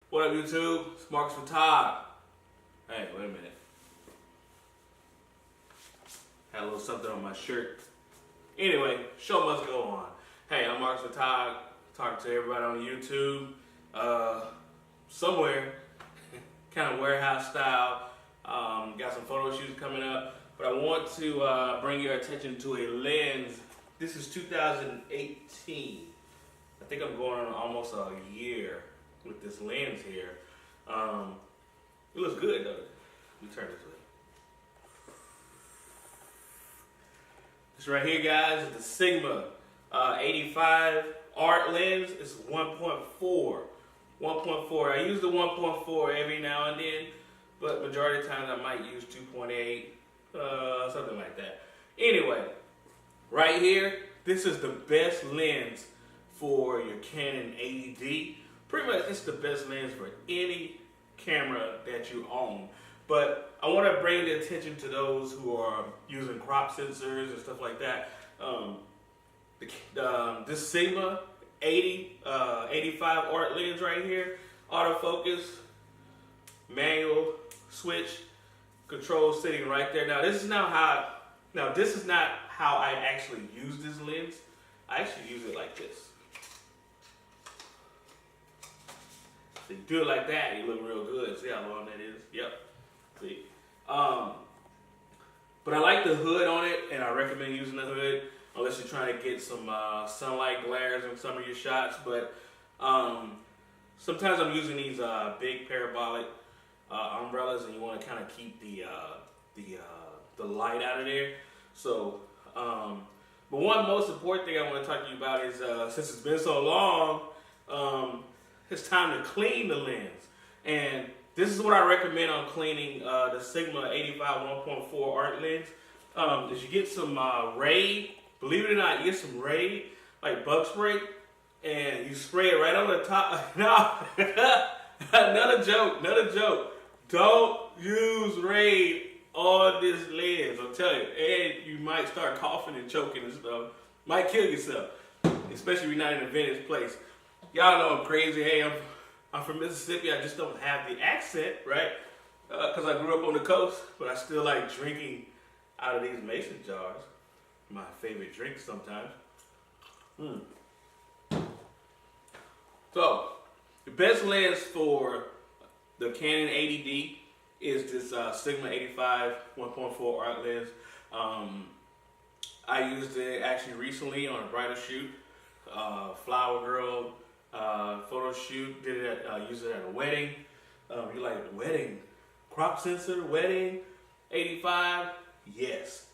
What up, YouTube? It's Marcus with Todd. Hey, wait a minute. Had a little something on my shirt. Anyway, show must go on. Hey, I'm Marcus with Todd, talking to everybody on YouTube. Somewhere, kind of warehouse style. Got some photo shoots coming up. But I want to bring your attention to a lens. This is 2018. I think I'm going on almost a year with this lens here. It looks good though. Let me turn this way. This right here, guys, is the Sigma 85 art lens. It's 1.4. 1.4. I use the 1.4 every now and then, but majority of the times I might use 2.8, something like that. Anyway, right here, this is the best lens for your Canon 80D. Pretty much, it's the best lens for any camera that you own. But I want to bring the attention to those who are using crop sensors and stuff like that. This Sigma 85 art lens right here, autofocus, manual switch, control sitting right there. Now this is not how I actually use this lens. I actually use it like this. So you do it like that, you look real good. See how long that is? Yep. See. But I like the hood on it, and I recommend using the hood unless you're trying to get some sunlight glares in some of your shots. But sometimes I'm using these big parabolic umbrellas, and you want to kind of keep the light out of there. So, but one most important thing I want to talk to you about is since it's been so long, it's time to clean the lens. And this is what I recommend on cleaning the Sigma 85 1.4 art lens. Is you get some Raid. Believe it or not, you get some Raid, like bug spray, and you spray it right on the top. No, not a joke. Don't use Raid on this lens, I'm telling you. And you might start coughing and choking and stuff. Might kill yourself, especially if you're not in a vintage place. Y'all know I'm crazy. Hey, I'm from Mississippi. I just don't have the accent, right? Because I grew up on the coast, but I still like drinking out of these mason jars. My favorite drink sometimes. So, the best lens for the Canon 80D is this Sigma 85 1.4 art lens. I used it actually recently on a bridal shoot, flower girl photo shoot. Used it at a wedding. You like wedding? Crop sensor, wedding, 85? Yes.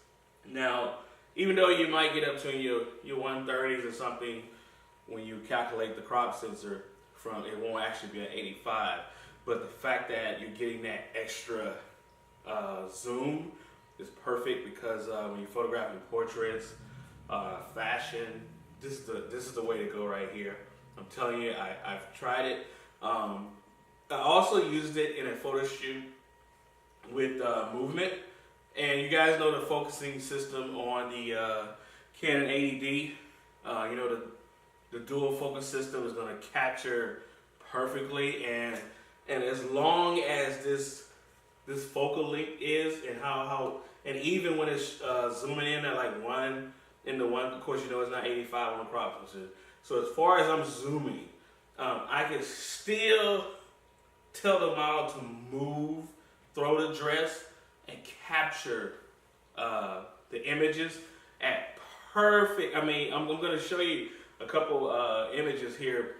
Now, even though you might get up to your 130s or something when you calculate the crop sensor from, it won't actually be an 85. But the fact that you're getting that extra zoom is perfect because when you're photographing portraits, fashion, this is the way to go right here. I'm telling you, I've tried it. I also used it in a photo shoot with movement. And you guys know the focusing system on the Canon 80D. You know, the dual focus system is going to capture perfectly. And as long as this focal length is, and and even when it's zooming in at like 1 into 1, of course you know it's not 85 on the crop sensor. So as far as I'm zooming, I can still tell the model to move, throw the dress, and capture the images at perfect. I mean, I'm going to show you a couple images here.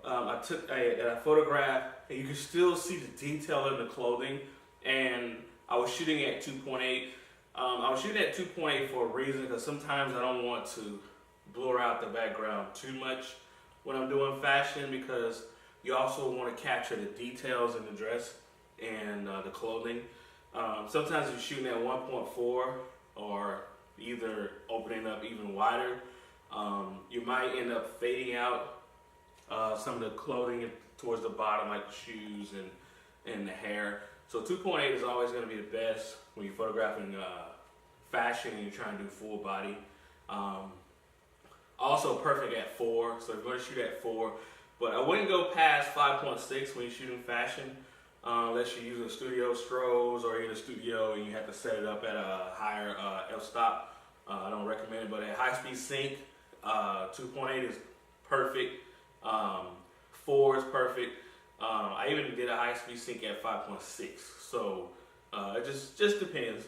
I took a photograph, and you can still see the detail in the clothing. And I was shooting at 2.8. I was shooting at 2.8 for a reason, because sometimes I don't want to blur out the background too much when I'm doing fashion, because you also want to capture the details in the dress and the clothing. Sometimes you're shooting at 1.4 or either opening up even wider. You might end up fading out some of the clothing towards the bottom, like the shoes and the hair. So 2.8 is always going to be the best when you're photographing fashion and you're trying to do full body. Also perfect at 4. So if you're going to shoot at 4, But I wouldn't go past 5.6 when you're shooting fashion, unless you're using studio strobes or you're in a studio and you have to set it up at a higher f-stop. I don't recommend it, but at high-speed sync, 2.8 is perfect. 4 is perfect. I even did a high-speed sync at 5.6. So it just depends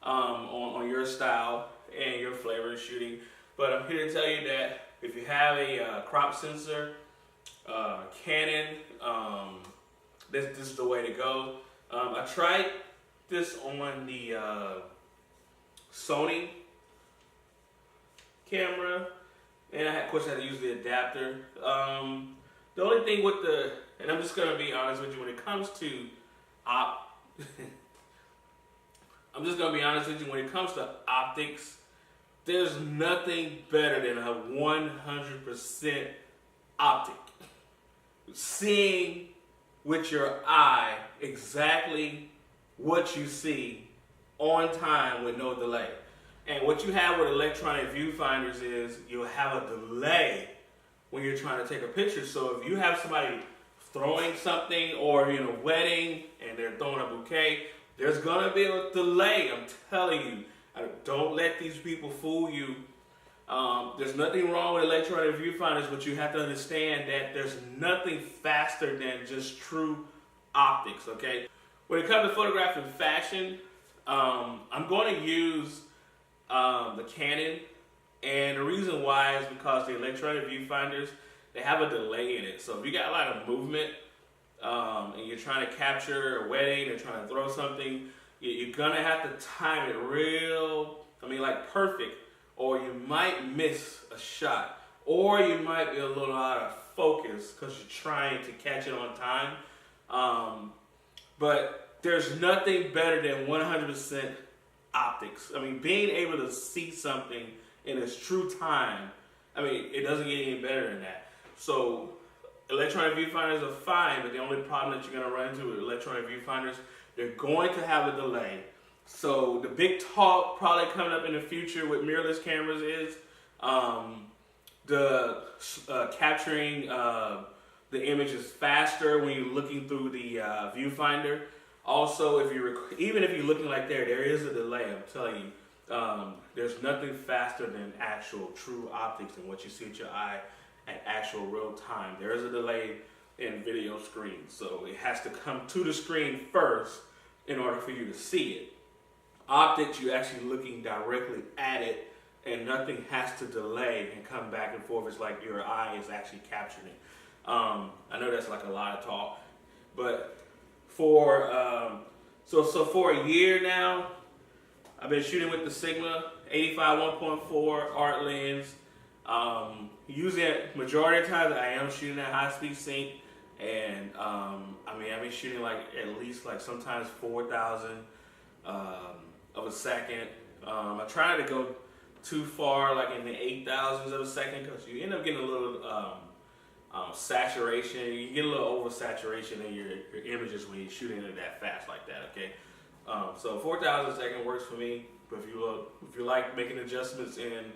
on your style and your flavor of shooting. But I'm here to tell you that if you have a crop sensor, Canon, this is the way to go. I tried this on the Sony camera, and of course I had to use the adapter. The only thing with and I'm just gonna be honest with you when it comes to I'm just gonna be honest with you when it comes to optics. There's nothing better than a 100% optic. Seeing with your eye exactly what you see on time with no delay. And what you have with electronic viewfinders is you'll have a delay when you're trying to take a picture. So if you have somebody throwing something or in a wedding and they're throwing a bouquet, there's gonna be a delay, I'm telling you. Don't let these people fool you. There's nothing wrong with electronic viewfinders, but you have to understand that there's nothing faster than just true optics, okay? When it comes to photographing fashion, I'm going to use the Canon, and the reason why is because the electronic viewfinders, they have a delay in it. So if you got a lot of movement and you're trying to capture a wedding or trying to throw something, you're gonna have to time it like perfect, or you might miss a shot, or you might be a little out of focus because you're trying to catch it on time. But there's nothing better than 100% optics. Being able to see something in its true time, it doesn't get any better than that. So electronic viewfinders are fine, but the only problem that you're going to run into with electronic viewfinders, they're going to have a delay. So the big talk probably coming up in the future with mirrorless cameras is capturing the images faster when you're looking through the viewfinder. Also, even if you're looking like there is a delay. I'm telling you, there's nothing faster than actual true optics and what you see with your eye at actual real time. There is a delay in video screens, so it has to come to the screen first in order for you to see it. Optics, you're actually looking directly at it, and nothing has to delay and come back and forth. It's like your eye is actually capturing it. I know that's like a lot of talk, but for a year now, I've been shooting with the Sigma 85 1.4 art lens. Using it majority of the time, I am shooting at high speed sync, and I've been shooting like at least like sometimes 4,000 of a second. I try to go too far, like in the 8,000s of a second, because you end up getting a little saturation. You get a little oversaturation in your images when you're shooting it that fast like that. Okay, so 4,000 a second works for me. But if you like making adjustments in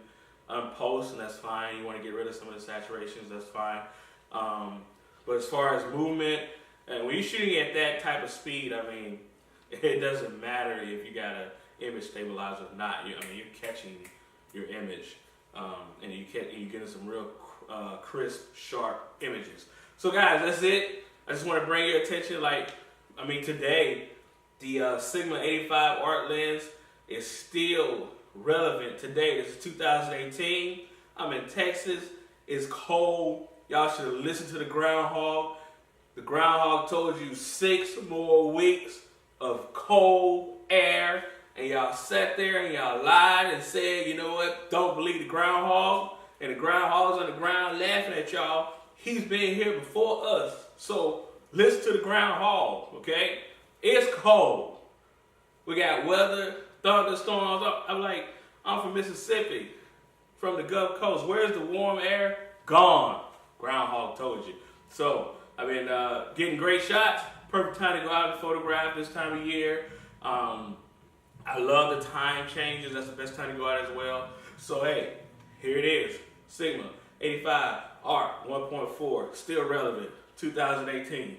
post, and that's fine. You want to get rid of some of the saturations, that's fine. But as far as movement, and when you're shooting at that type of speed, it doesn't matter if you got an image stabilizer or not. You're catching your image, and you're getting some real crisp, sharp images. So guys, that's it. I just want to bring your attention. Today, the Sigma 85 art lens is still relevant today. This is 2018. I'm in Texas. It's cold. Y'all should have listened to the groundhog. The groundhog told you 6 more weeks of cold air, and y'all sat there and y'all lied and said, you know what, don't believe the groundhog, and the groundhog's on the ground laughing at y'all. He's been here before us, so listen to the groundhog, okay? It's cold. We got weather, thunderstorms. I'm from Mississippi, from the Gulf Coast. Where's the warm air? Gone. Groundhog told you. So I've been getting great shots. Perfect time to go out and photograph this time of year. I love the time changes. That's the best time to go out as well. So hey, here it is. Sigma 85 Art 1.4, still relevant, 2018.